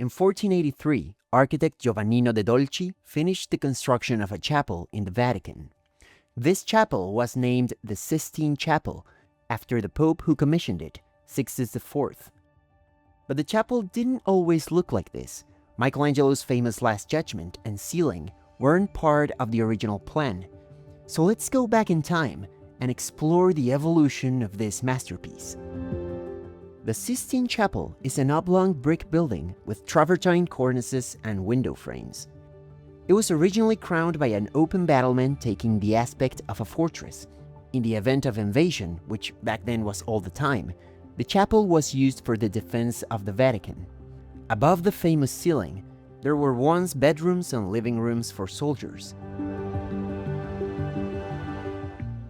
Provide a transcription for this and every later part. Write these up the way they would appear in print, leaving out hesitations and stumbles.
In 1483, architect Giovannino de' Dolci finished the construction of a chapel in the Vatican. This chapel was named the Sistine Chapel after the Pope who commissioned it, Sixtus IV. But the chapel didn't always look like this. Michelangelo's famous Last Judgement and ceiling weren't part of the original plan. So let's go back in time and explore the evolution of this masterpiece. The Sistine Chapel is an oblong brick building with travertine cornices and window frames. It was originally crowned by an open battlement taking the aspect of a fortress. In the event of invasion, which back then was all the time, the chapel was used for the defense of the Vatican. Above the famous ceiling, there were once bedrooms and living rooms for soldiers.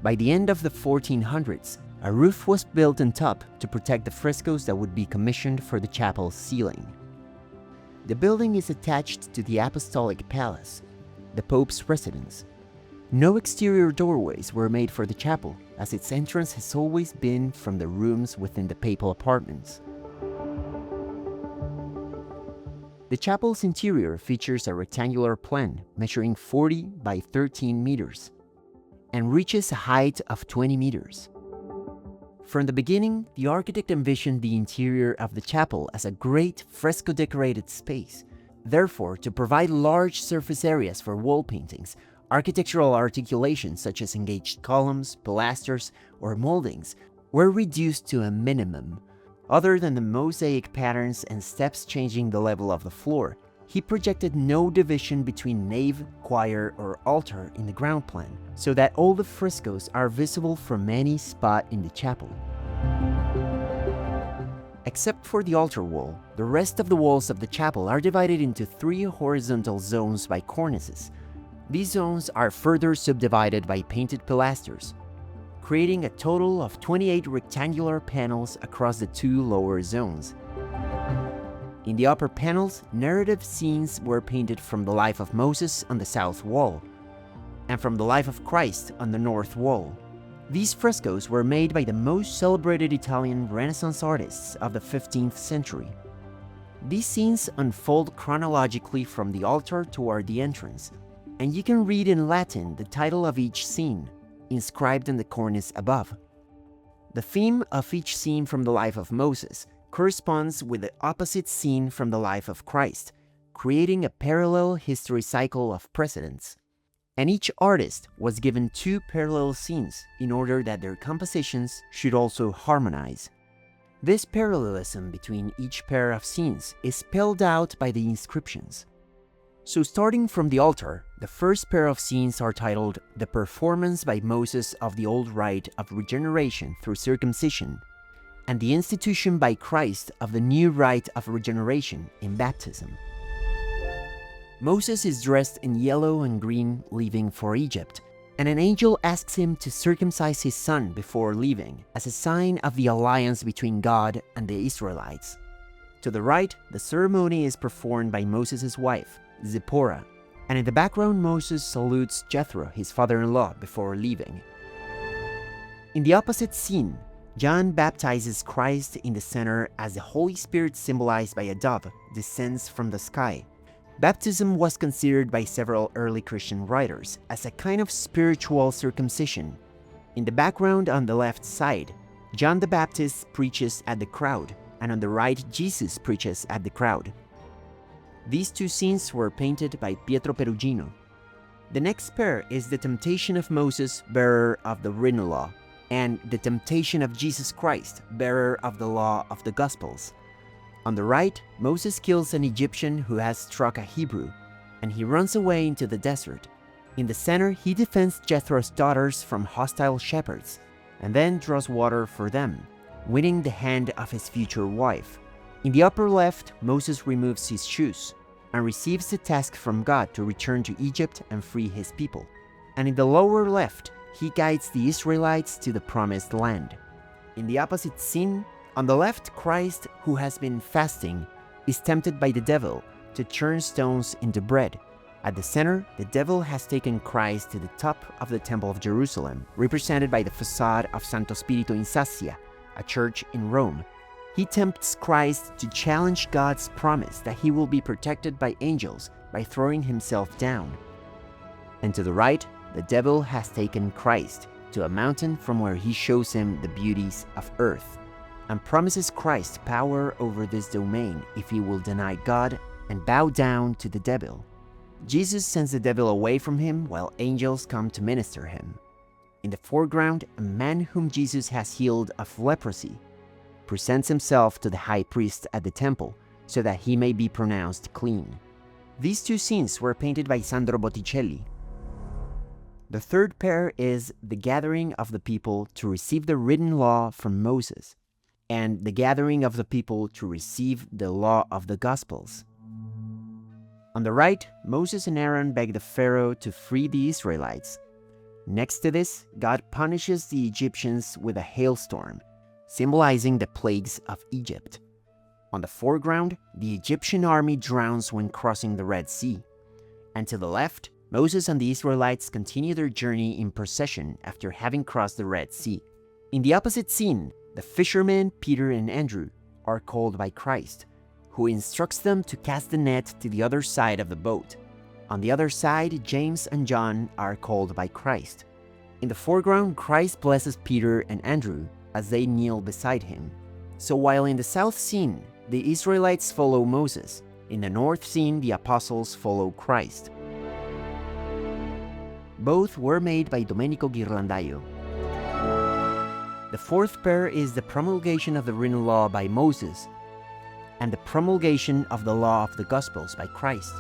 By the end of the 1400s, a roof was built on top to protect the frescoes that would be commissioned for the chapel's ceiling. The building is attached to the Apostolic Palace, the Pope's residence. No exterior doorways were made for the chapel, as its entrance has always been from the rooms within the papal apartments. The chapel's interior features a rectangular plan measuring 40 by 13 meters and reaches a height of 20 meters. From the beginning, the architect envisioned the interior of the chapel as a great fresco-decorated space. Therefore, to provide large surface areas for wall paintings, architectural articulations such as engaged columns, pilasters, or moldings were reduced to a minimum. Other than the mosaic patterns and steps changing the level of the floor, he projected no division between nave, choir, or altar in the ground plan, so that all the frescoes are visible from any spot in the chapel. Except for the altar wall, the rest of the walls of the chapel are divided into 3 horizontal zones by cornices. These zones are further subdivided by painted pilasters, creating a total of 28 rectangular panels across the 2 lower zones. In the upper panels, narrative scenes were painted from the life of Moses on the south wall, and from the life of Christ on the north wall. These frescoes were made by the most celebrated Italian Renaissance artists of the 15th century. These scenes unfold chronologically from the altar toward the entrance, and you can read in Latin the title of each scene, inscribed in the cornice above. The theme of each scene from the life of Moses corresponds with the opposite scene from the life of Christ, creating a parallel history cycle of precedents. And each artist was given 2 parallel scenes in order that their compositions should also harmonize. This parallelism between each pair of scenes is spelled out by the inscriptions. So starting from the altar, the first pair of scenes are titled The Performance by Moses of the Old Rite of Regeneration through Circumcision, and the Institution by Christ of the New Rite of Regeneration in Baptism. Moses is dressed in yellow and green, leaving for Egypt, and an angel asks him to circumcise his son before leaving, as a sign of the alliance between God and the Israelites. To the right, the ceremony is performed by Moses' wife, Zipporah, and in the background Moses salutes Jethro, his father-in-law, before leaving. In the opposite scene, John baptizes Christ in the center as the Holy Spirit, symbolized by a dove, descends from the sky. Baptism was considered by several early Christian writers as a kind of spiritual circumcision. In the background on the left side, John the Baptist preaches at the crowd, and on the right Jesus preaches at the crowd. These 2 scenes were painted by Pietro Perugino. The next pair is the temptation of Moses, bearer of the written law, and the temptation of Jesus Christ, bearer of the law of the Gospels. On the right, Moses kills an Egyptian who has struck a Hebrew, and he runs away into the desert. In the center, he defends Jethro's daughters from hostile shepherds, and then draws water for them, winning the hand of his future wife. In the upper left, Moses removes his shoes and receives the task from God to return to Egypt and free his people. And in the lower left, he guides the Israelites to the promised land. In the opposite scene, on the left, Christ, who has been fasting, is tempted by the devil to turn stones into bread. At the center, the devil has taken Christ to the top of the Temple of Jerusalem, represented by the facade of Santo Spirito in Sassia, a church in Rome. He tempts Christ to challenge God's promise that he will be protected by angels by throwing himself down. And to the right, the devil has taken Christ to a mountain from where he shows him the beauties of earth and promises Christ power over this domain if he will deny God and bow down to the devil. Jesus sends the devil away from him while angels come to minister him. In the foreground, a man whom Jesus has healed of leprosy presents himself to the high priest at the temple so that he may be pronounced clean. These two scenes were painted by Sandro Botticelli. The third pair is the gathering of the people to receive the written law from Moses, and the gathering of the people to receive the law of the Gospels. On the right, Moses and Aaron beg the Pharaoh to free the Israelites. Next to this, God punishes the Egyptians with a hailstorm, symbolizing the plagues of Egypt. On the foreground, the Egyptian army drowns when crossing the Red Sea. And to the left, Moses and the Israelites continue their journey in procession after having crossed the Red Sea. In the opposite scene, the fishermen Peter and Andrew are called by Christ, who instructs them to cast the net to the other side of the boat. On the other side, James and John are called by Christ. In the foreground, Christ blesses Peter and Andrew as they kneel beside him. So while in the south scene, the Israelites follow Moses, in the north scene, the apostles follow Christ. Both were made by Domenico Ghirlandaio. The fourth pair is the promulgation of the written law by Moses and the promulgation of the law of the Gospels by Christ.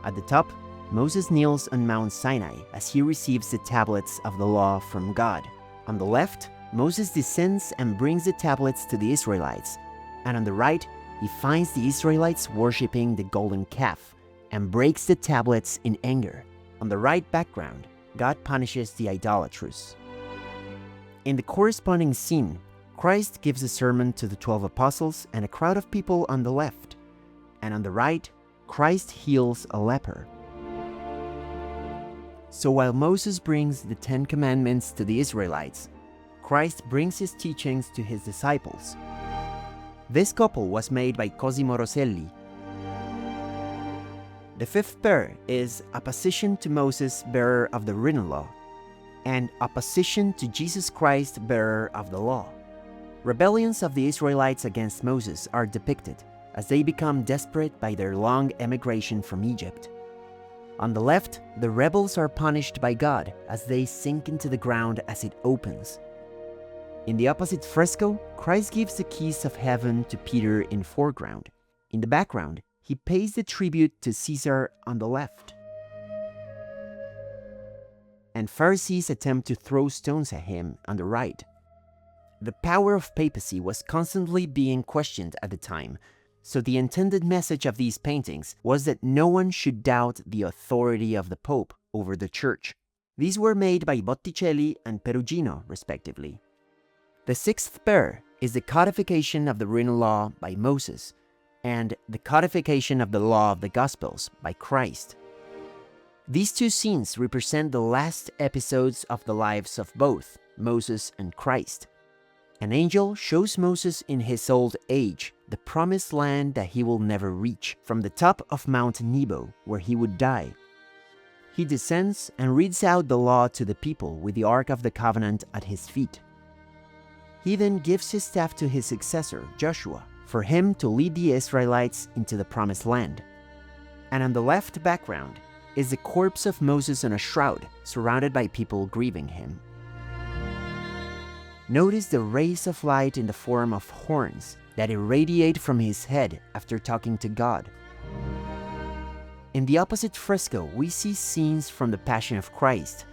At the top, Moses kneels on Mount Sinai as he receives the tablets of the law from God. On the left, Moses descends and brings the tablets to the Israelites, and on the right, he finds the Israelites worshiping the golden calf and breaks the tablets in anger. On the right background, God punishes the idolatrous. In the corresponding scene, Christ gives a sermon to the 12 apostles and a crowd of people on the left, and on the right, Christ heals a leper. So while Moses brings the 10 Commandments to the Israelites, Christ brings his teachings to his disciples. This couple was made by Cosimo Rosselli. The fifth pair is opposition to Moses, bearer of the written law, and opposition to Jesus Christ, bearer of the law. Rebellions of the Israelites against Moses are depicted as they become desperate by their long emigration from Egypt. On the left, the rebels are punished by God as they sink into the ground as it opens. In the opposite fresco, Christ gives the keys of heaven to Peter in foreground. In the background, he pays the tribute to Caesar on the left. And Pharisees attempt to throw stones at him on the right. The power of papacy was constantly being questioned at the time, so the intended message of these paintings was that no one should doubt the authority of the Pope over the Church. These were made by Botticelli and Perugino, respectively. The sixth pair is the codification of the written law by Moses and the codification of the law of the Gospels by Christ. These two scenes represent the last episodes of the lives of both Moses and Christ. An angel shows Moses in his old age the promised land that he will never reach from the top of Mount Nebo, where he would die. He descends and reads out the law to the people with the Ark of the Covenant at his feet. He then gives his staff to his successor, Joshua, for him to lead the Israelites into the promised land. And on the left background is the corpse of Moses in a shroud, surrounded by people grieving him. Notice the rays of light in the form of horns that irradiate from his head after talking to God. In the opposite fresco, we see scenes from the Passion of Christ.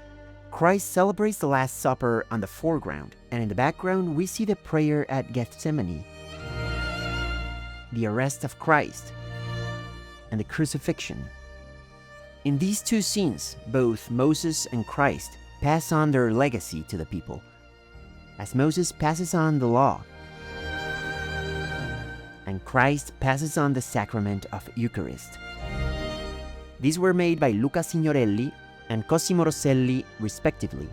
Christ celebrates the Last Supper on the foreground, and in the background we see the prayer at Gethsemane, the arrest of Christ, and the crucifixion. In these two scenes, both Moses and Christ pass on their legacy to the people, as Moses passes on the law, and Christ passes on the sacrament of Eucharist. These were made by Luca Signorelli and Cosimo Rosselli, respectively.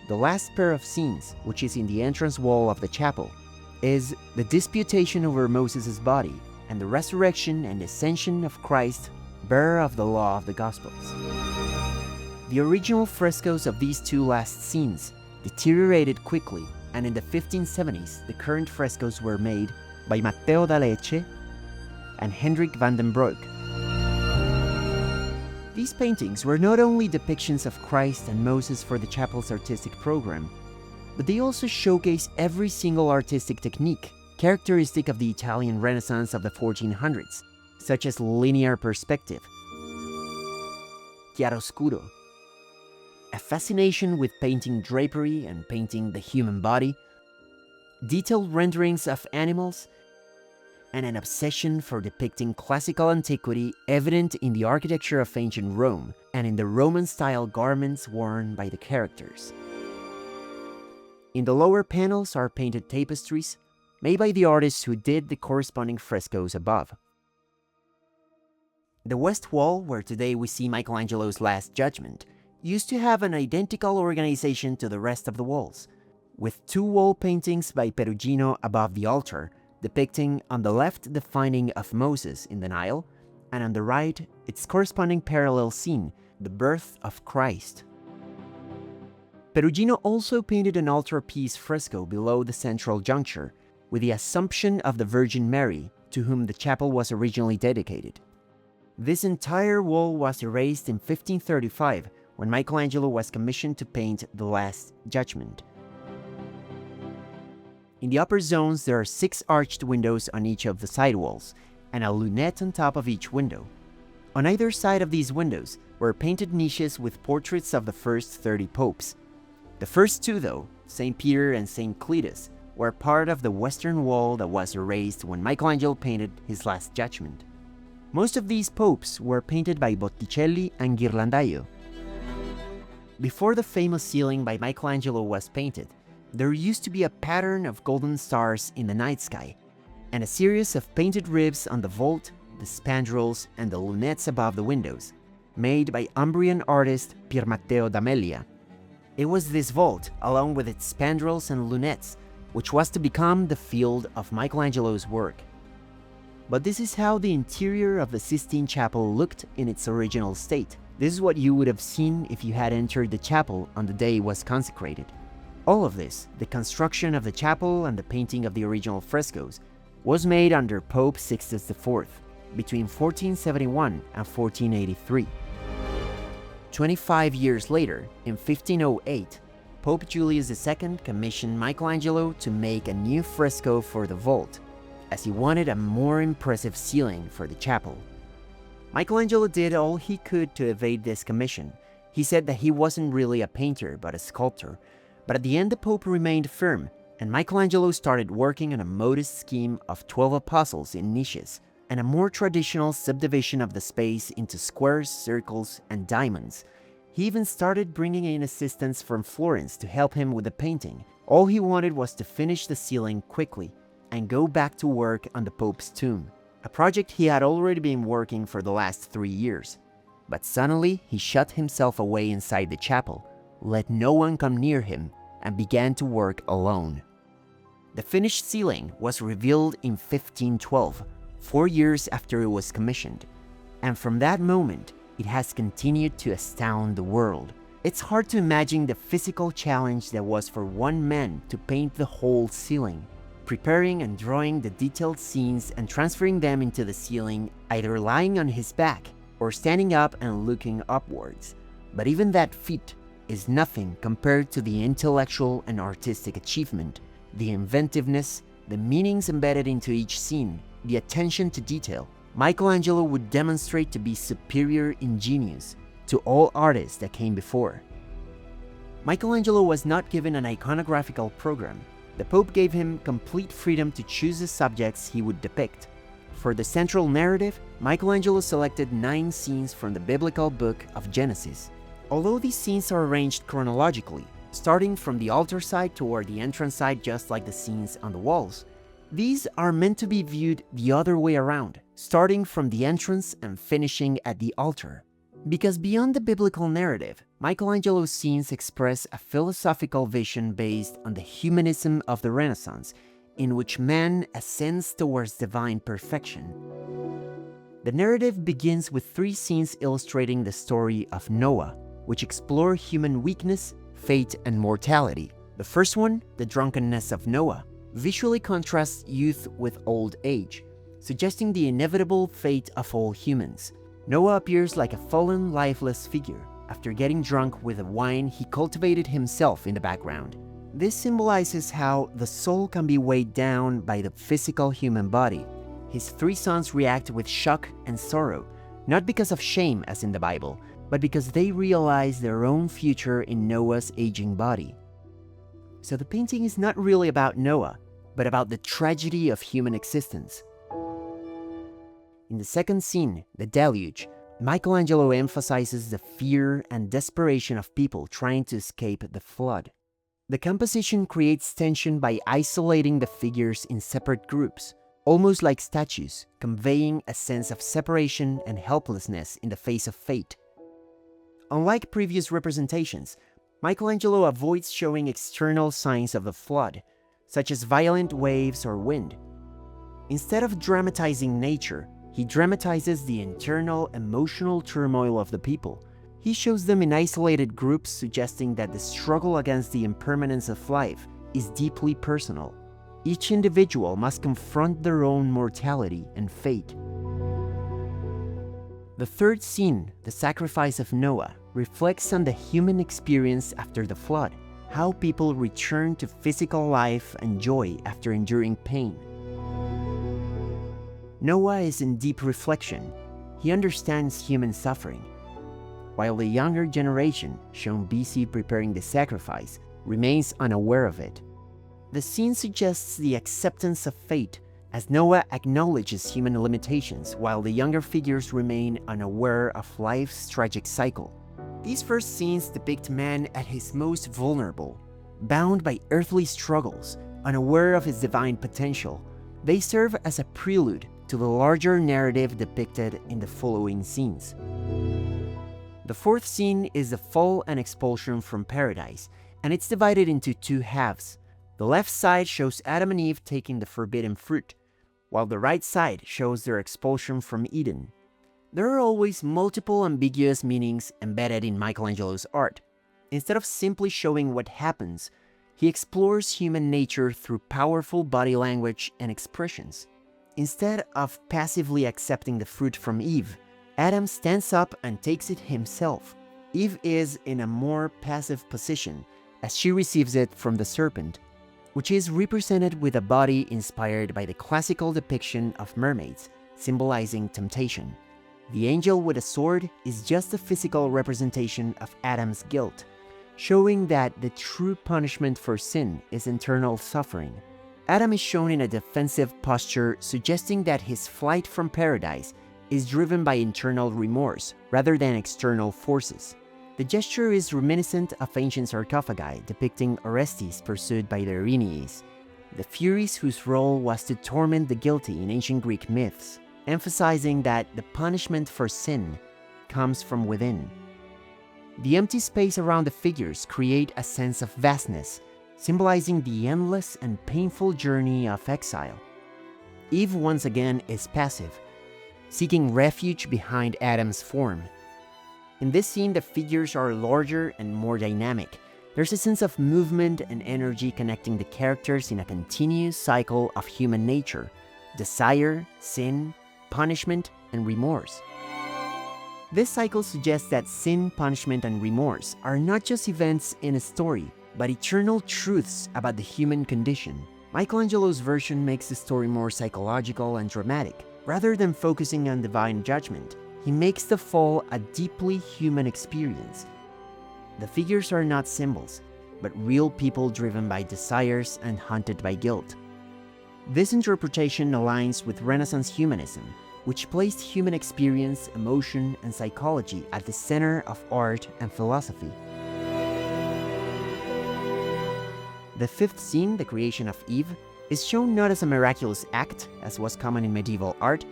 The last pair of scenes, which is in the entrance wall of the chapel, is the disputation over Moses' body and the resurrection and ascension of Christ, bearer of the law of the Gospels. The original frescoes of these two last scenes deteriorated quickly, and in the 1570s the current frescoes were made by Matteo da Lecce and Hendrik van den Broek. These paintings were not only depictions of Christ and Moses for the chapel's artistic program, but they also showcase every single artistic technique characteristic of the Italian Renaissance of the 1400s, such as linear perspective, chiaroscuro, a fascination with painting drapery and painting the human body, detailed renderings of animals, and an obsession for depicting classical antiquity evident in the architecture of ancient Rome and in the Roman-style garments worn by the characters. In the lower panels are painted tapestries made by the artists who did the corresponding frescoes above. The west wall, where today we see Michelangelo's Last Judgement, used to have an identical organization to the rest of the walls, with two wall paintings by Perugino above the altar, depicting on the left the finding of Moses in the Nile, and on the right its corresponding parallel scene, the birth of Christ. Perugino also painted an altarpiece fresco below the central juncture, with the Assumption of the Virgin Mary, to whom the chapel was originally dedicated. This entire wall was erased in 1535, when Michelangelo was commissioned to paint the Last Judgement. In the upper zones there are 6 arched windows on each of the side walls, and a lunette on top of each window. On either side of these windows were painted niches with portraits of the first 30 popes. The first 2, though, St. Peter and St. Cletus, were part of the western wall that was erased when Michelangelo painted his Last Judgement. Most of these popes were painted by Botticelli and Ghirlandaio. Before the famous ceiling by Michelangelo was painted, there used to be a pattern of golden stars in the night sky, and a series of painted ribs on the vault, the spandrels, and the lunettes above the windows, made by Umbrian artist Pier Matteo d'Amelia. It was this vault, along with its spandrels and lunettes, which was to become the field of Michelangelo's work. But this is how the interior of the Sistine Chapel looked in its original state. This is what you would have seen if you had entered the chapel on the day it was consecrated. All of this, the construction of the chapel and the painting of the original frescoes, was made under Pope Sixtus IV between 1471 and 1483. 25 years later, in 1508, Pope Julius II commissioned Michelangelo to make a new fresco for the vault, as he wanted a more impressive ceiling for the chapel. Michelangelo did all he could to evade this commission. He said that he wasn't really a painter but a sculptor, but at the end the Pope remained firm, and Michelangelo started working on a modest scheme of 12 apostles in niches, and a more traditional subdivision of the space into squares, circles, and diamonds. He even started bringing in assistants from Florence to help him with the painting. All he wanted was to finish the ceiling quickly and go back to work on the Pope's tomb, a project he had already been working for the last 3 years. But suddenly he shut himself away inside the chapel, let no one come near him, and began to work alone. The finished ceiling was revealed in 1512, 4 years after it was commissioned, and from that moment, it has continued to astound the world. It's hard to imagine the physical challenge that was for one man to paint the whole ceiling, preparing and drawing the detailed scenes and transferring them into the ceiling, either lying on his back or standing up and looking upwards. But even that feat is nothing compared to the intellectual and artistic achievement, the inventiveness, the meanings embedded into each scene, the attention to detail. Michelangelo would demonstrate to be superior in genius to all artists that came before. Michelangelo was not given an iconographical program. The Pope gave him complete freedom to choose the subjects he would depict. For the central narrative, Michelangelo selected 9 scenes from the biblical book of Genesis. Although these scenes are arranged chronologically, starting from the altar side toward the entrance side just like the scenes on the walls, these are meant to be viewed the other way around, starting from the entrance and finishing at the altar. Because beyond the biblical narrative, Michelangelo's scenes express a philosophical vision based on the humanism of the Renaissance, in which man ascends towards divine perfection. The narrative begins with 3 scenes illustrating the story of Noah, which explore human weakness, fate, and mortality. The first one, the drunkenness of Noah, visually contrasts youth with old age, suggesting the inevitable fate of all humans. Noah appears like a fallen, lifeless figure after getting drunk with the wine he cultivated himself in the background. This symbolizes how the soul can be weighed down by the physical human body. His 3 sons react with shock and sorrow, not because of shame as in the Bible, but because they realize their own future in Noah's aging body. So the painting is not really about Noah, but about the tragedy of human existence. In the second scene, the deluge, Michelangelo emphasizes the fear and desperation of people trying to escape the flood. The composition creates tension by isolating the figures in separate groups, almost like statues, conveying a sense of separation and helplessness in the face of fate. Unlike previous representations, Michelangelo avoids showing external signs of the flood, such as violent waves or wind. Instead of dramatizing nature, he dramatizes the internal emotional turmoil of the people. He shows them in isolated groups, suggesting that the struggle against the impermanence of life is deeply personal. Each individual must confront their own mortality and fate. The third scene, the sacrifice of Noah, reflects on the human experience after the flood, how people return to physical life and joy after enduring pain. Noah is in deep reflection. He understands human suffering, while the younger generation, shown busy preparing the sacrifice, remains unaware of it. The scene suggests the acceptance of fate, as Noah acknowledges human limitations while the younger figures remain unaware of life's tragic cycle. These first scenes depict man at his most vulnerable, bound by earthly struggles, unaware of his divine potential. They serve as a prelude to the larger narrative depicted in the following scenes. The fourth scene is the fall and expulsion from paradise, and it's divided into 2 halves. The left side shows Adam and Eve taking the forbidden fruit, while the right side shows their expulsion from Eden. There are always multiple ambiguous meanings embedded in Michelangelo's art. Instead of simply showing what happens, he explores human nature through powerful body language and expressions. Instead of passively accepting the fruit from Eve, Adam stands up and takes it himself. Eve is in a more passive position as she receives it from the serpent, which is represented with a body inspired by the classical depiction of mermaids, symbolizing temptation. The angel with a sword is just a physical representation of Adam's guilt, showing that the true punishment for sin is internal suffering. Adam is shown in a defensive posture, suggesting that his flight from paradise is driven by internal remorse rather than external forces. The gesture is reminiscent of ancient sarcophagi depicting Orestes pursued by the Erinyes, the Furies whose role was to torment the guilty in ancient Greek myths, emphasizing that the punishment for sin comes from within. The empty space around the figures create a sense of vastness, symbolizing the endless and painful journey of exile. Eve once again is passive, seeking refuge behind Adam's form. In this scene, the figures are larger and more dynamic. There's a sense of movement and energy connecting the characters in a continuous cycle of human nature: desire, sin, punishment, and remorse. This cycle suggests that sin, punishment, and remorse are not just events in a story, but eternal truths about the human condition. Michelangelo's version makes the story more psychological and dramatic. Rather than focusing on divine judgment, he makes the fall a deeply human experience. The figures are not symbols, but real people driven by desires and haunted by guilt. This interpretation aligns with Renaissance humanism, which placed human experience, emotion, and psychology at the center of art and philosophy. The fifth scene, the creation of Eve, is shown not as a miraculous act, as was common in medieval art,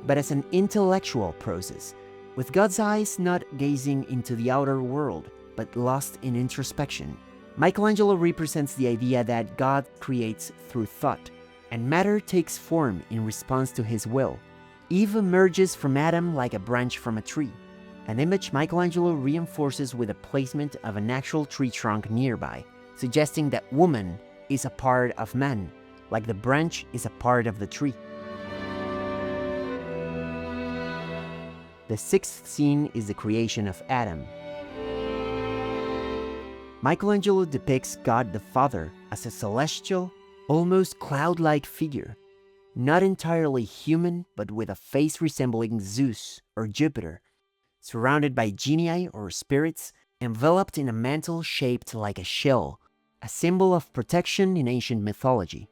but as an intellectual process, with God's eyes not gazing into the outer world, but lost in introspection. Michelangelo represents the idea that God creates through thought, and matter takes form in response to his will. Eve emerges from Adam like a branch from a tree, an image Michelangelo reinforces with the placement of an actual tree trunk nearby, suggesting that woman is a part of man, like the branch is a part of the tree. The sixth scene is the creation of Adam. Michelangelo depicts God the Father as a celestial, almost cloud-like figure, not entirely human but with a face resembling Zeus or Jupiter, surrounded by genii or spirits, enveloped in a mantle shaped like a shell, a symbol of protection in ancient mythology.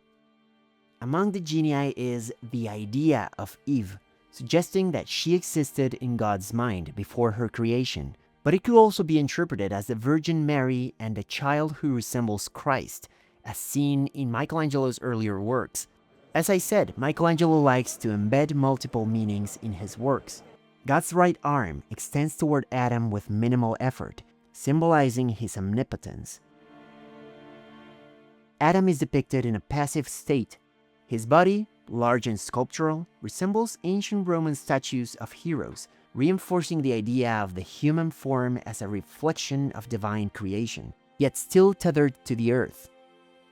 Among the genii is the idea of Eve, suggesting that she existed in God's mind before her creation, but it could also be interpreted as the Virgin Mary and a child who resembles Christ, as seen in Michelangelo's earlier works. As I said, Michelangelo likes to embed multiple meanings in his works. God's right arm extends toward Adam with minimal effort, symbolizing his omnipotence. Adam is depicted in a passive state. His body, large and sculptural, resembles ancient Roman statues of heroes, reinforcing the idea of the human form as a reflection of divine creation, yet still tethered to the earth.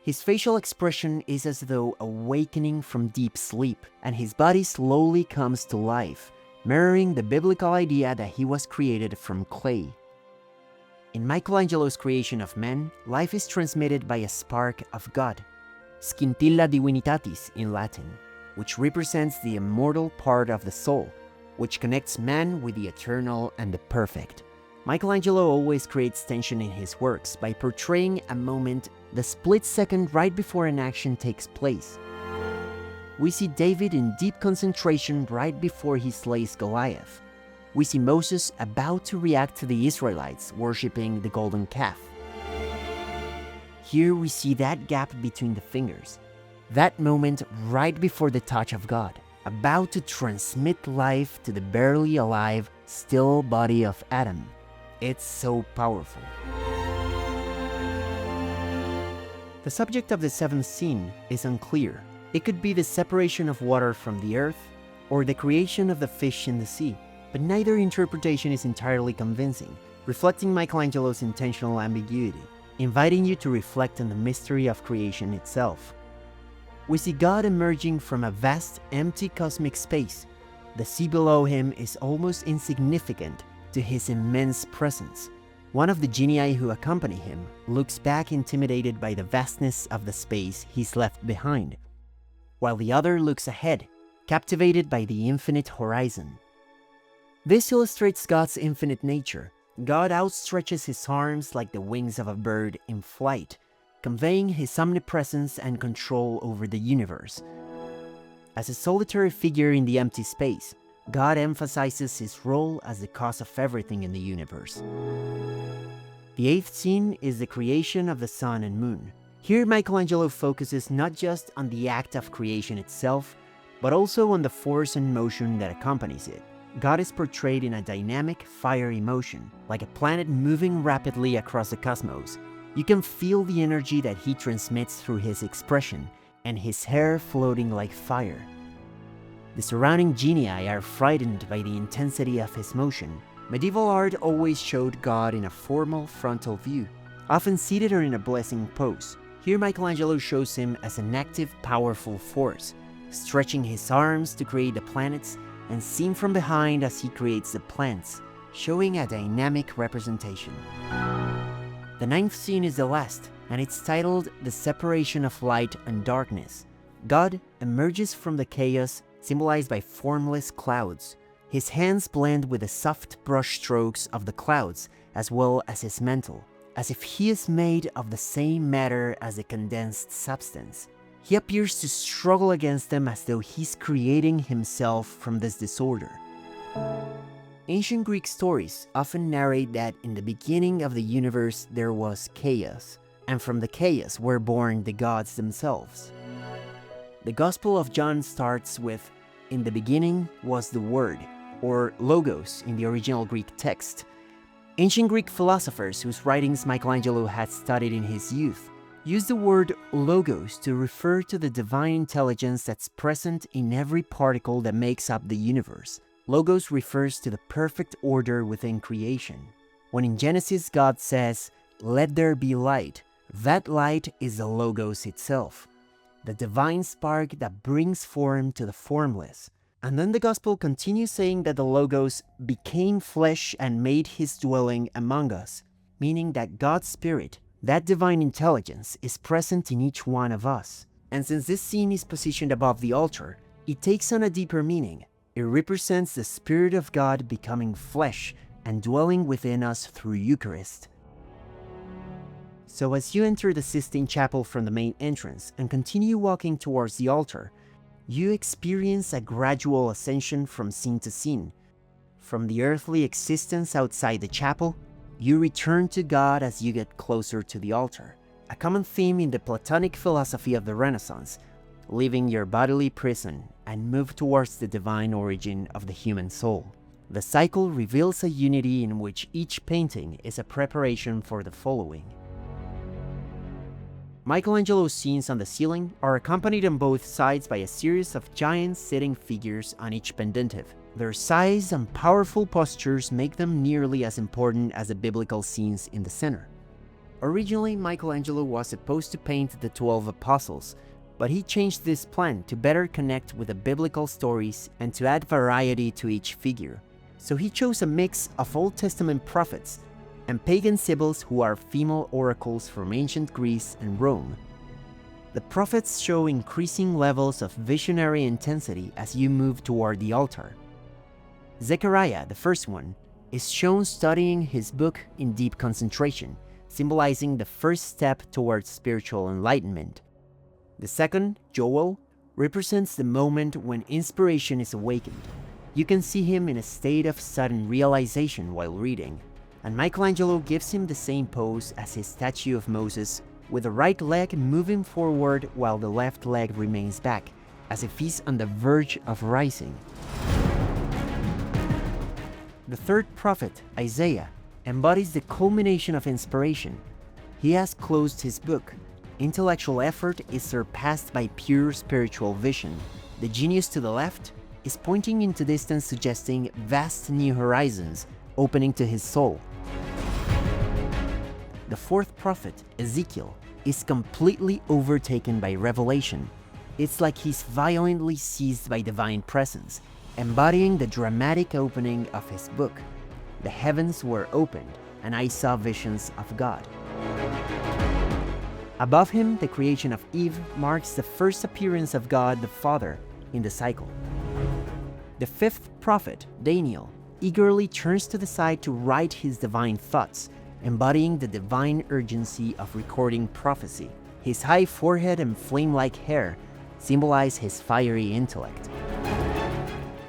His facial expression is as though awakening from deep sleep, and his body slowly comes to life, mirroring the biblical idea that he was created from clay. In Michelangelo's creation of man, life is transmitted by a spark of God, scintilla divinitatis in Latin, which represents the immortal part of the soul, which connects man with the eternal and the perfect. Michelangelo always creates tension in his works by portraying a moment, the split second right before an action takes place. We see David in deep concentration right before he slays Goliath. We see Moses about to react to the Israelites worshipping the golden calf. Here we see that gap between the fingers, that moment right before the touch of God, about to transmit life to the barely alive, still body of Adam. It's so powerful. The subject of the seventh scene is unclear. It could be the separation of water from the earth, or the creation of the fish in the sea, but neither interpretation is entirely convincing, reflecting Michelangelo's intentional ambiguity, inviting you to reflect on the mystery of creation itself. We see God emerging from a vast, empty cosmic space. The sea below him is almost insignificant to his immense presence. One of the genii who accompany him looks back intimidated by the vastness of the space he's left behind, while the other looks ahead, captivated by the infinite horizon. This illustrates God's infinite nature. God outstretches his arms like the wings of a bird in flight, conveying his omnipresence and control over the universe. As a solitary figure in the empty space, God emphasizes his role as the cause of everything in the universe. The eighth scene is the creation of the sun and moon. Here Michelangelo focuses not just on the act of creation itself, but also on the force and motion that accompanies it. God is portrayed in a dynamic, fiery motion, like a planet moving rapidly across the cosmos. You can feel the energy that he transmits through his expression, and his hair floating like fire. The surrounding genii are frightened by the intensity of his motion. Medieval art always showed God in a formal frontal view, often seated or in a blessing pose. Here Michelangelo shows him as an active, powerful force, stretching his arms to create the planets and seen from behind as he creates the plants, showing a dynamic representation. The ninth scene is the last, and it's titled The Separation of Light and Darkness. God emerges from the chaos, symbolized by formless clouds. His hands blend with the soft brush strokes of the clouds, as well as his mantle, as if he is made of the same matter as the condensed substance. He appears to struggle against them as though he's creating himself from this disorder. Ancient Greek stories often narrate that in the beginning of the universe there was chaos, and from the chaos were born the gods themselves. The Gospel of John starts with, "In the beginning was the Word," or Logos in the original Greek text. Ancient Greek philosophers whose writings Michelangelo had studied in his youth Use the word logos to refer to the divine intelligence that's present in every particle that makes up the universe. Logos refers to the perfect order within creation. When in Genesis God says, "Let there be light," that light is the logos itself, the divine spark that brings form to the formless. And then the gospel continues saying that the logos became flesh and made his dwelling among us, meaning that God's Spirit, that divine intelligence, is present in each one of us. And since this scene is positioned above the altar, it takes on a deeper meaning. It represents the Spirit of God becoming flesh and dwelling within us through Eucharist. So as you enter the Sistine Chapel from the main entrance and continue walking towards the altar, you experience a gradual ascension from scene to scene. From the earthly existence outside the chapel, you return to God as you get closer to the altar, a common theme in the Platonic philosophy of the Renaissance, leaving your bodily prison and move towards the divine origin of the human soul. The cycle reveals a unity in which each painting is a preparation for the following. Michelangelo's scenes on the ceiling are accompanied on both sides by a series of giant sitting figures on each pendentive. Their size and powerful postures make them nearly as important as the biblical scenes in the center. Originally, Michelangelo was supposed to paint the 12 apostles, but he changed this plan to better connect with the biblical stories and to add variety to each figure. So he chose a mix of Old Testament prophets and pagan Sibyls, who are female oracles from ancient Greece and Rome. The prophets show increasing levels of visionary intensity as you move toward the altar. Zechariah, the first one, is shown studying his book in deep concentration, symbolizing the first step towards spiritual enlightenment. The second, Joel, represents the moment when inspiration is awakened. You can see him in a state of sudden realization while reading, and Michelangelo gives him the same pose as his statue of Moses, with the right leg moving forward while the left leg remains back, as if he's on the verge of rising. The third prophet, Isaiah, embodies the culmination of inspiration. He has closed his book. Intellectual effort is surpassed by pure spiritual vision. The genius to the left is pointing into distance, suggesting vast new horizons opening to his soul. The fourth prophet, Ezekiel, is completely overtaken by revelation. It's like he's violently seized by divine presence, embodying the dramatic opening of his book. The heavens were opened, and I saw visions of God. Above him, the creation of Eve marks the first appearance of God the Father in the cycle. The fifth prophet, Daniel, eagerly turns to the side to write his divine thoughts, embodying the divine urgency of recording prophecy. His high forehead and flame-like hair symbolize his fiery intellect.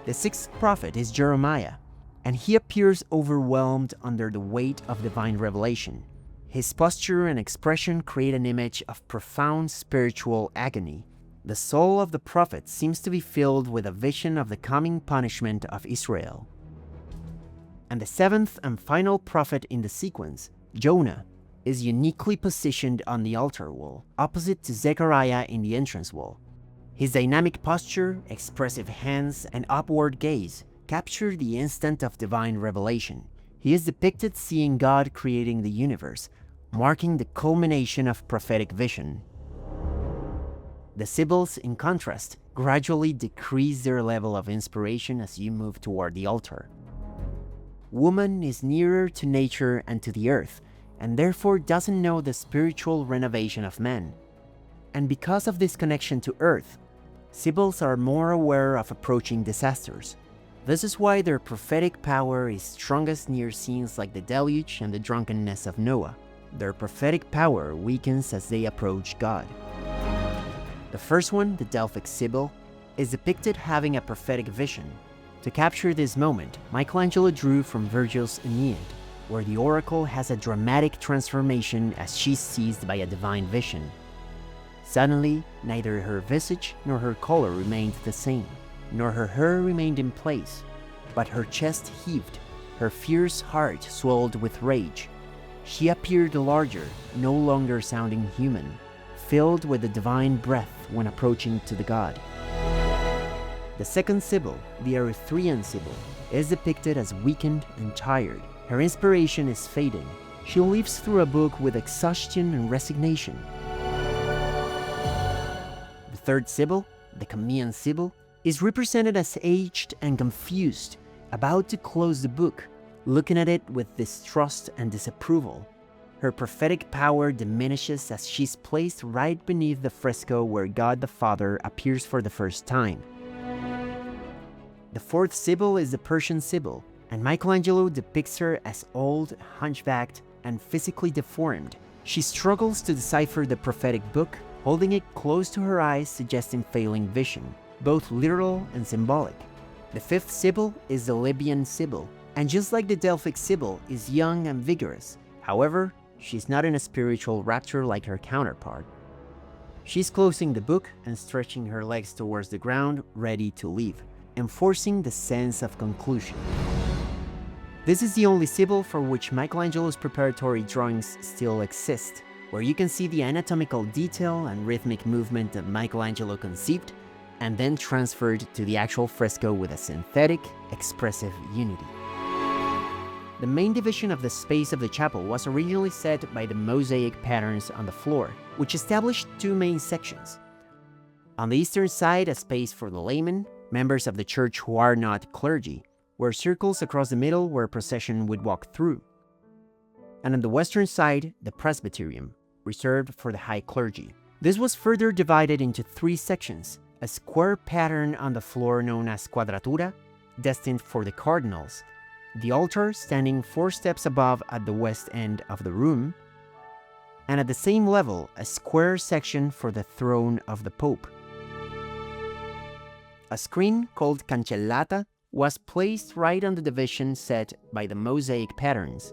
The sixth prophet is Jeremiah, and he appears overwhelmed under the weight of divine revelation. His posture and expression create an image of profound spiritual agony. The soul of the prophet seems to be filled with a vision of the coming punishment of Israel. And the seventh and final prophet in the sequence, Jonah, is uniquely positioned on the altar wall, opposite to Zechariah in the entrance wall. His dynamic posture, expressive hands, and upward gaze capture the instant of divine revelation. He is depicted seeing God creating the universe, marking the culmination of prophetic vision. The Sibyls, in contrast, gradually decrease their level of inspiration as you move toward the altar. Woman is nearer to nature and to the earth, and therefore doesn't know the spiritual renovation of man. And because of this connection to earth, Sibyls are more aware of approaching disasters. This is why their prophetic power is strongest near scenes like the deluge and the drunkenness of Noah. Their prophetic power weakens as they approach God. The first one, the Delphic Sibyl, is depicted having a prophetic vision. To capture this moment, Michelangelo drew from Virgil's Aeneid, where the oracle has a dramatic transformation as she's seized by a divine vision. Suddenly, neither her visage nor her color remained the same, nor her hair remained in place, but her chest heaved, her fierce heart swelled with rage. She appeared larger, no longer sounding human. filled with the divine breath when approaching to the god. The second Sibyl, the Erythraean Sibyl, is depicted as weakened and tired. Her inspiration is fading. She lives through a book with exhaustion and resignation. The third Sibyl, the Camillean Sibyl, is represented as aged and confused, about to close the book, looking at it with distrust and disapproval. Her prophetic power diminishes as she's placed right beneath the fresco where God the Father appears for the first time. The fourth Sibyl is the Persian Sibyl, and Michelangelo depicts her as old, hunchbacked, and physically deformed. She struggles to decipher the prophetic book, holding it close to her eyes, suggesting failing vision, both literal and symbolic. The fifth Sibyl is the Libyan Sibyl, and just like the Delphic Sibyl, is young and vigorous. However, she's not in a spiritual rapture like her counterpart. She's closing the book and stretching her legs towards the ground, ready to leave, enforcing the sense of conclusion. This is the only Sibyl for which Michelangelo's preparatory drawings still exist, where you can see the anatomical detail and rhythmic movement that Michelangelo conceived and then transferred to the actual fresco with a synthetic, expressive unity. The main division of the space of the chapel was originally set by the mosaic patterns on the floor, which established two main sections. On the eastern side, a space for the laymen, members of the church who are not clergy, where circles across the middle where a procession would walk through. And on the western side, the presbyterium, reserved for the high clergy. This was further divided into three sections: a square pattern on the floor known as quadratura, destined for the cardinals, the altar standing 4 steps above at the west end of the room, and at the same level, a square section for the throne of the Pope. A screen called cancellata was placed right on the division set by the mosaic patterns.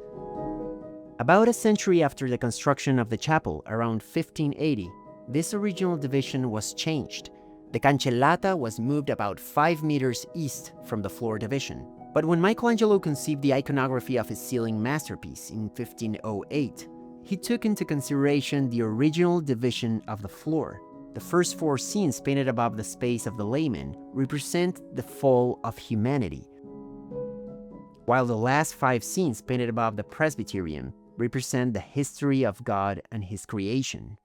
About a century after the construction of the chapel, around 1580, this original division was changed. The cancellata was moved about 5 meters east from the floor division. But when Michelangelo conceived the iconography of his ceiling masterpiece in 1508, he took into consideration the original division of the floor. The first 4 scenes painted above the space of the laymen represent the fall of humanity, while the last 5 scenes painted above the presbyterium represent the history of God and his creation.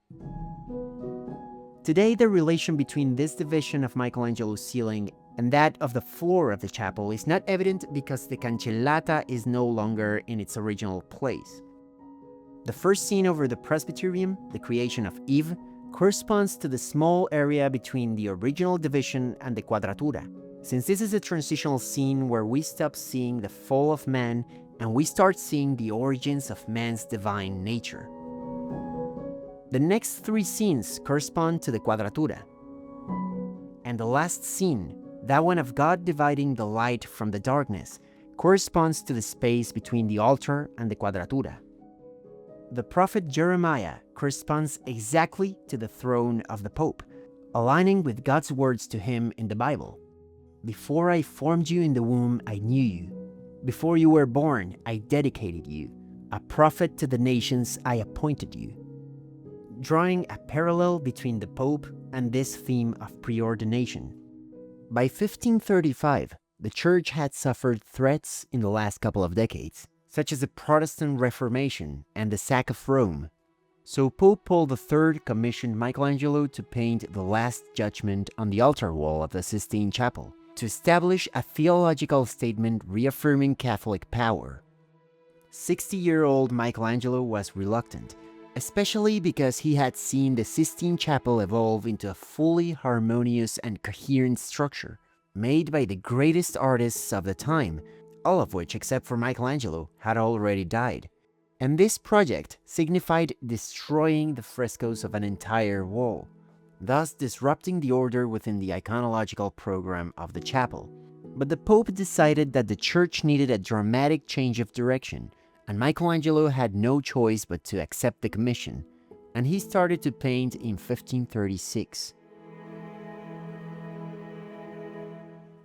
Today, the relation between this division of Michelangelo's ceiling and that of the floor of the chapel is not evident because the cancellata is no longer in its original place. The first scene over the presbyterium, the creation of Eve, corresponds to the small area between the original division and the quadratura, since this is a transitional scene where we stop seeing the fall of man and we start seeing the origins of man's divine nature. The next 3 scenes correspond to the quadratura, and the last scene, that one of God dividing the light from the darkness, corresponds to the space between the altar and the quadratura. The prophet Jeremiah corresponds exactly to the throne of the Pope, aligning with God's words to him in the Bible. "Before I formed you in the womb, I knew you. Before you were born, I dedicated you. A prophet to the nations, I appointed you." Drawing a parallel between the Pope and this theme of preordination. By 1535, the Church had suffered threats in the last couple of decades, such as the Protestant Reformation and the sack of Rome. So Pope Paul III commissioned Michelangelo to paint the Last Judgement on the altar wall of the Sistine Chapel, to establish a theological statement reaffirming Catholic power. 60-year-old Michelangelo was reluctant, especially because he had seen the Sistine Chapel evolve into a fully harmonious and coherent structure, made by the greatest artists of the time, all of which, except for Michelangelo, had already died. And this project signified destroying the frescoes of an entire wall, thus disrupting the order within the iconological program of the chapel. But the Pope decided that the Church needed a dramatic change of direction, and Michelangelo had no choice but to accept the commission, and he started to paint in 1536.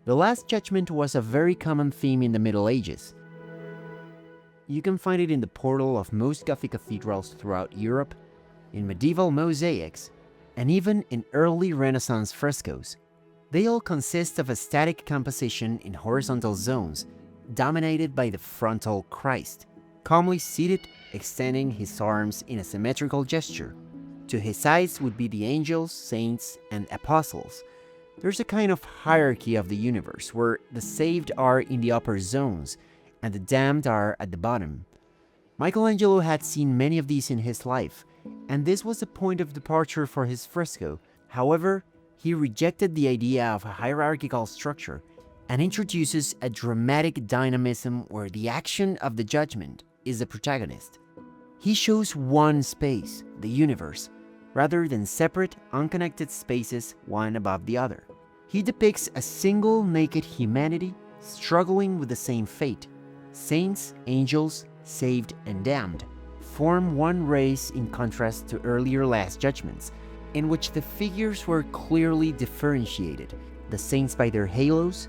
The Last Judgement was a very common theme in the Middle Ages. You can find it in the portal of most Gothic cathedrals throughout Europe, in medieval mosaics, and even in early Renaissance frescoes. They all consist of a static composition in horizontal zones, dominated by the frontal Christ, calmly seated, extending his arms in a symmetrical gesture. To his sides would be the angels, saints, and apostles. There's a kind of hierarchy of the universe where the saved are in the upper zones and the damned are at the bottom. Michelangelo had seen many of these in his life, and this was a point of departure for his fresco. However, he rejected the idea of a hierarchical structure and introduces a dramatic dynamism where the action of the judgment is the protagonist. He shows one space, the universe, rather than separate, unconnected spaces one above the other. He depicts a single naked humanity struggling with the same fate. Saints, angels, saved, and damned form one race in contrast to earlier Last Judgments, in which the figures were clearly differentiated, the saints by their halos,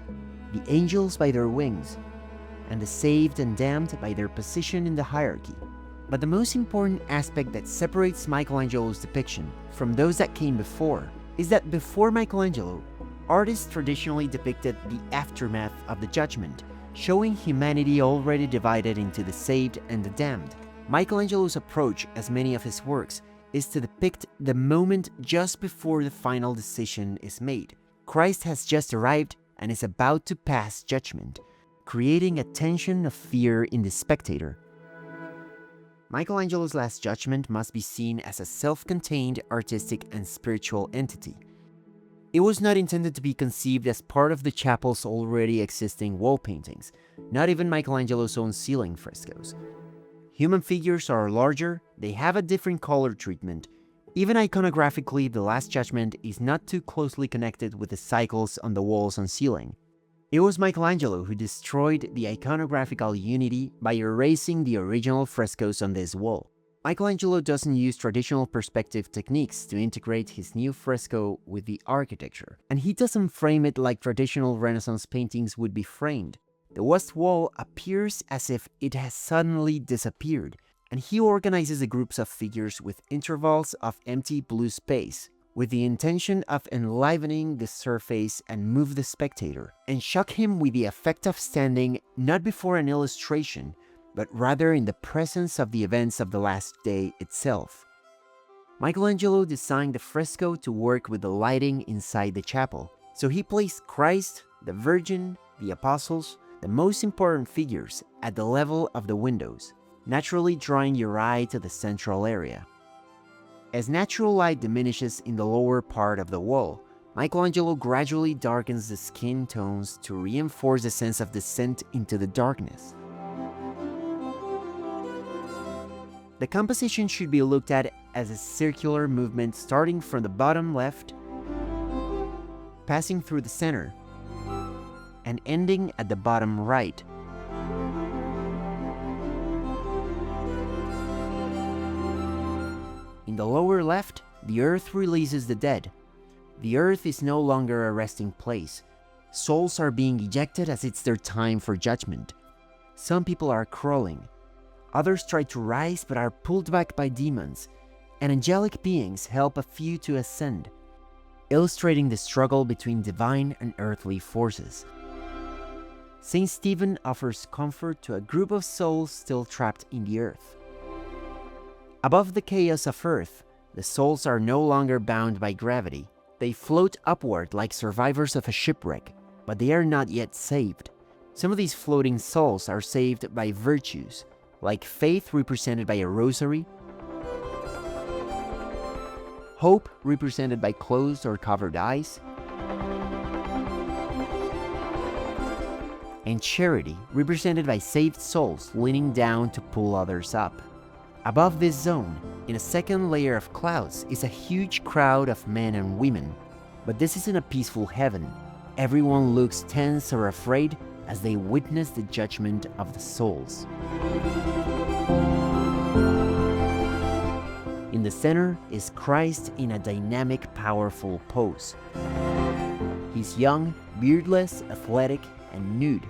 the angels by their wings, and the saved and damned by their position in the hierarchy. But the most important aspect that separates Michelangelo's depiction from those that came before is that before Michelangelo, artists traditionally depicted the aftermath of the judgment, showing humanity already divided into the saved and the damned. Michelangelo's approach, as many of his works, is to depict the moment just before the final decision is made. Christ has just arrived and is about to pass judgment, creating a tension of fear in the spectator. Michelangelo's Last Judgement must be seen as a self-contained artistic and spiritual entity. It was not intended to be conceived as part of the chapel's already existing wall paintings, not even Michelangelo's own ceiling frescoes. Human figures are larger, they have a different color treatment. Even iconographically, the Last Judgement is not too closely connected with the cycles on the walls and ceiling. It was Michelangelo who destroyed the iconographical unity by erasing the original frescoes on this wall. Michelangelo doesn't use traditional perspective techniques to integrate his new fresco with the architecture, and he doesn't frame it like traditional Renaissance paintings would be framed. The west wall appears as if it has suddenly disappeared, and he organizes the groups of figures with intervals of empty blue space, with the intention of enlivening the surface and move the spectator, and shock him with the effect of standing not before an illustration, but rather in the presence of the events of the last day itself. Michelangelo designed the fresco to work with the lighting inside the chapel, so he placed Christ, the Virgin, the Apostles, the most important figures, at the level of the windows, naturally drawing your eye to the central area. As natural light diminishes in the lower part of the wall, Michelangelo gradually darkens the skin tones to reinforce the sense of descent into the darkness. The composition should be looked at as a circular movement starting from the bottom left, passing through the center, and ending at the bottom right. In the lower left, the earth releases the dead. The earth is no longer a resting place. Souls are being ejected as it's their time for judgment. Some people are crawling. Others try to rise but are pulled back by demons, and angelic beings help a few to ascend, illustrating the struggle between divine and earthly forces. Saint Stephen offers comfort to a group of souls still trapped in the earth. Above the chaos of earth, the souls are no longer bound by gravity. They float upward like survivors of a shipwreck, but they are not yet saved. Some of these floating souls are saved by virtues, like faith represented by a rosary, hope represented by closed or covered eyes, and charity represented by saved souls leaning down to pull others up. Above this zone, in a second layer of clouds, is a huge crowd of men and women. But this isn't a peaceful heaven. Everyone looks tense or afraid as they witness the judgment of the souls. In the center is Christ in a dynamic, powerful pose. He's young, beardless, athletic, and nude,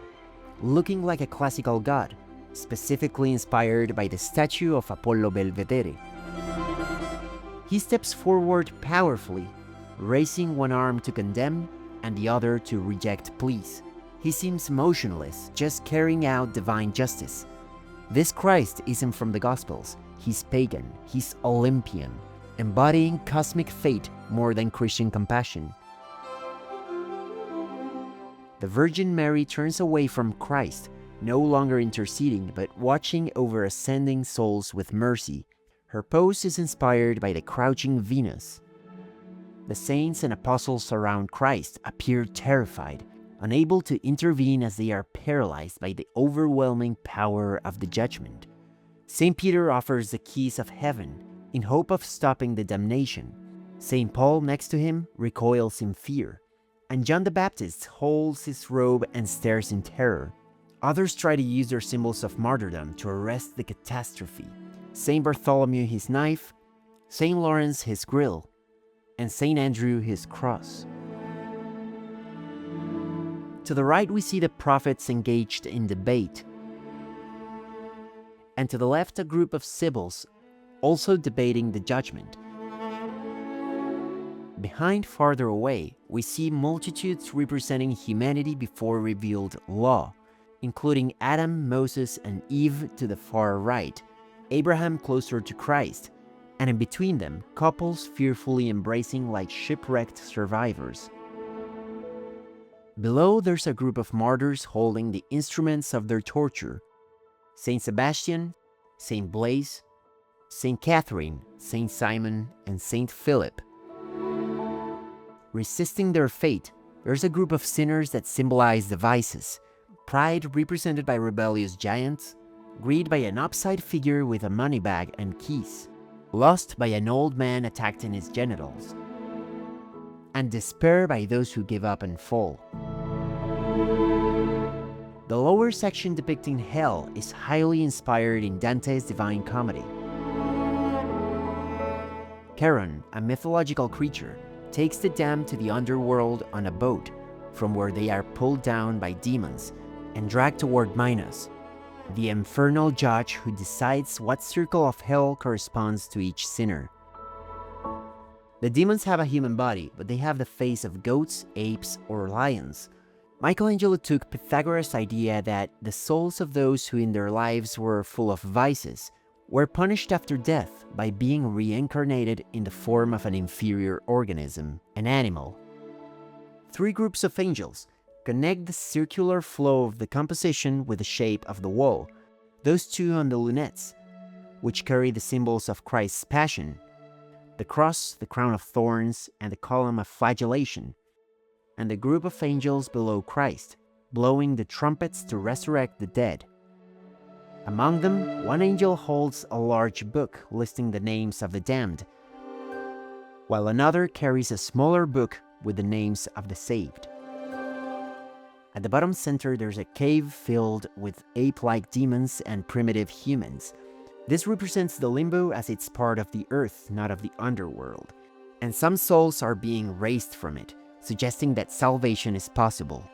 looking like a classical god, specifically inspired by the statue of Apollo Belvedere. He steps forward powerfully, raising one arm to condemn and the other to reject pleas. He seems motionless, just carrying out divine justice. This Christ isn't from the Gospels. He's pagan, he's Olympian, embodying cosmic fate more than Christian compassion. The Virgin Mary turns away from Christ, no longer interceding but watching over ascending souls with mercy. Her pose is inspired by the crouching Venus. The saints and apostles around Christ appear terrified, unable to intervene as they are paralyzed by the overwhelming power of the judgment. St. Peter offers the keys of heaven in hope of stopping the damnation. St. Paul, next to him, recoils in fear, and John the Baptist holds his robe and stares in terror. Others try to use their symbols of martyrdom to arrest the catastrophe. St. Bartholomew his knife, St. Lawrence his grill, and St. Andrew his cross. To the right we see the prophets engaged in debate, and to the left a group of Sibyls also debating the judgment. Behind, farther away, we see multitudes representing humanity before revealed law, including Adam, Moses, and Eve to the far right, Abraham closer to Christ, and in between them, couples fearfully embracing like shipwrecked survivors. Below, there's a group of martyrs holding the instruments of their torture: Saint Sebastian, Saint Blaise, Saint Catherine, Saint Simon, and Saint Philip. Resisting their fate, there's a group of sinners that symbolize the vices: pride represented by rebellious giants, greed by an upside figure with a money bag and keys, lust by an old man attacked in his genitals, and despair by those who give up and fall. The lower section depicting hell is highly inspired in Dante's Divine Comedy. Charon, a mythological creature, takes the damned to the underworld on a boat, from where they are pulled down by demons and dragged toward Minos, the infernal judge who decides what circle of hell corresponds to each sinner. The demons have a human body, but they have the face of goats, apes, or lions. Michelangelo took Pythagoras' idea that the souls of those who in their lives were full of vices were punished after death by being reincarnated in the form of an inferior organism, an animal. Three groups of angels connect the circular flow of the composition with the shape of the wall, those two on the lunettes, which carry the symbols of Christ's passion: the cross, the crown of thorns, and the column of flagellation, and the group of angels below Christ, blowing the trumpets to resurrect the dead. Among them, one angel holds a large book listing the names of the damned, while another carries a smaller book with the names of the saved. At the bottom center, there's a cave filled with ape-like demons and primitive humans. This represents the limbo as it's part of the earth, not of the underworld, and some souls are being raised from it, suggesting that salvation is possible.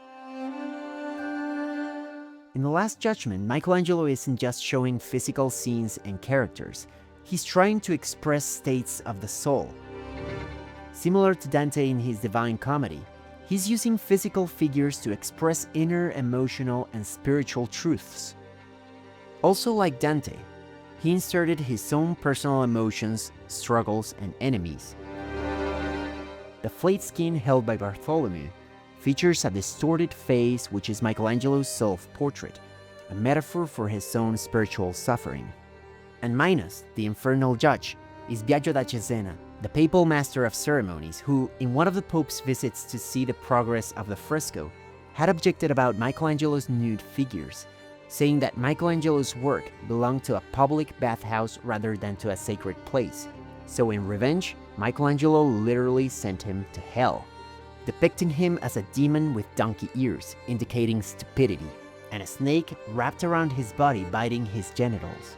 In the Last Judgement, Michelangelo isn't just showing physical scenes and characters. He's trying to express states of the soul. Similar to Dante in his Divine Comedy, he's using physical figures to express inner emotional and spiritual truths. Also like Dante, he inserted his own personal emotions, struggles, and enemies. The flayed skin held by Bartholomew features a distorted face, which is Michelangelo's self-portrait, a metaphor for his own spiritual suffering. And Minos, the infernal judge, is Biagio da Cesena, the papal master of ceremonies, who, in one of the Pope's visits to see the progress of the fresco, had objected about Michelangelo's nude figures, saying that Michelangelo's work belonged to a public bathhouse rather than to a sacred place. So in revenge, Michelangelo literally sent him to hell, depicting him as a demon with donkey ears, indicating stupidity, and a snake wrapped around his body biting his genitals.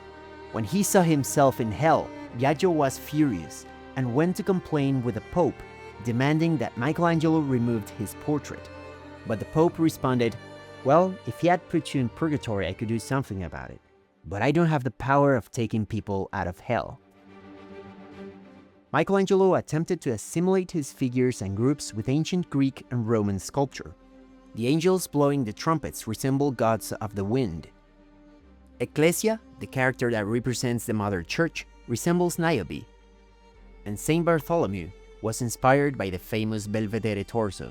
When he saw himself in hell, Biagio was furious and went to complain with the Pope, demanding that Michelangelo removed his portrait. But the Pope responded, "Well, if he had put you in purgatory, I could do something about it. But I don't have the power of taking people out of hell." Michelangelo attempted to assimilate his figures and groups with ancient Greek and Roman sculpture. The angels blowing the trumpets resemble gods of the wind. Ecclesia, the character that represents the Mother Church, resembles Niobe. And Saint Bartholomew was inspired by the famous Belvedere torso.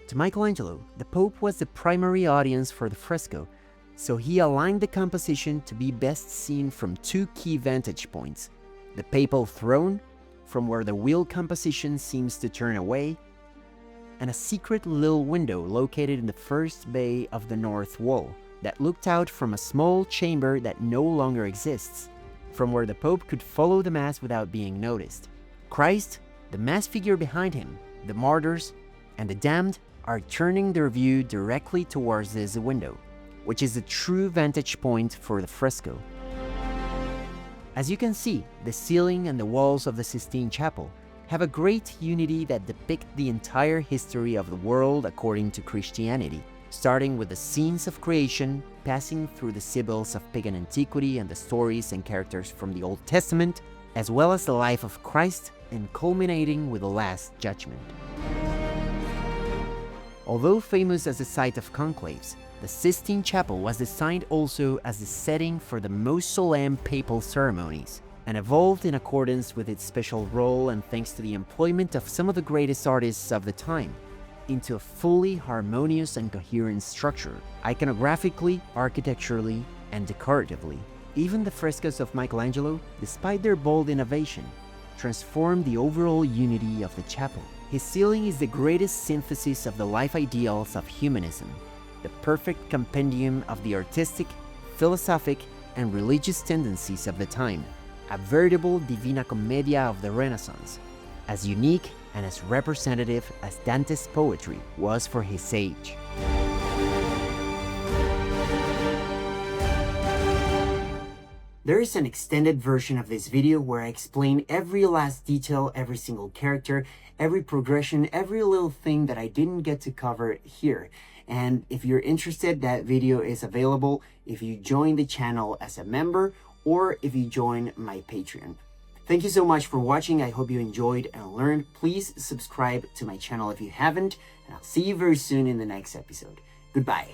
To Michelangelo, the Pope was the primary audience for the fresco, so he aligned the composition to be best seen from two key vantage points: the papal throne, from where the wheel composition seems to turn away, and a secret little window located in the first bay of the north wall that looked out from a small chamber that no longer exists, from where the Pope could follow the Mass without being noticed. Christ, the Mass figure behind him, the martyrs, and the damned are turning their view directly towards this window, which is the true vantage point for the fresco. As you can see, the ceiling and the walls of the Sistine Chapel have a great unity that depict the entire history of the world according to Christianity, starting with the scenes of creation, passing through the Sibyls of pagan antiquity and the stories and characters from the Old Testament, as well as the life of Christ, and culminating with the Last Judgement. Although famous as the site of conclaves, the Sistine Chapel was designed also as the setting for the most solemn papal ceremonies, and evolved in accordance with its special role and thanks to the employment of some of the greatest artists of the time, into a fully harmonious and coherent structure, iconographically, architecturally, and decoratively. Even the frescoes of Michelangelo, despite their bold innovation, transformed the overall unity of the chapel. His ceiling is the greatest synthesis of the life ideals of humanism, the perfect compendium of the artistic, philosophic, and religious tendencies of the time, a veritable Divina Commedia of the Renaissance, as unique and as representative as Dante's poetry was for his age. There is an extended version of this video where I explain every last detail, every single character, every progression, every little thing that I didn't get to cover here. And if you're interested, that video is available if you join the channel as a member or if you join my Patreon. Thank you so much for watching. I hope you enjoyed and learned. Please subscribe to my channel if you haven't, and I'll see you very soon in the next episode. Goodbye.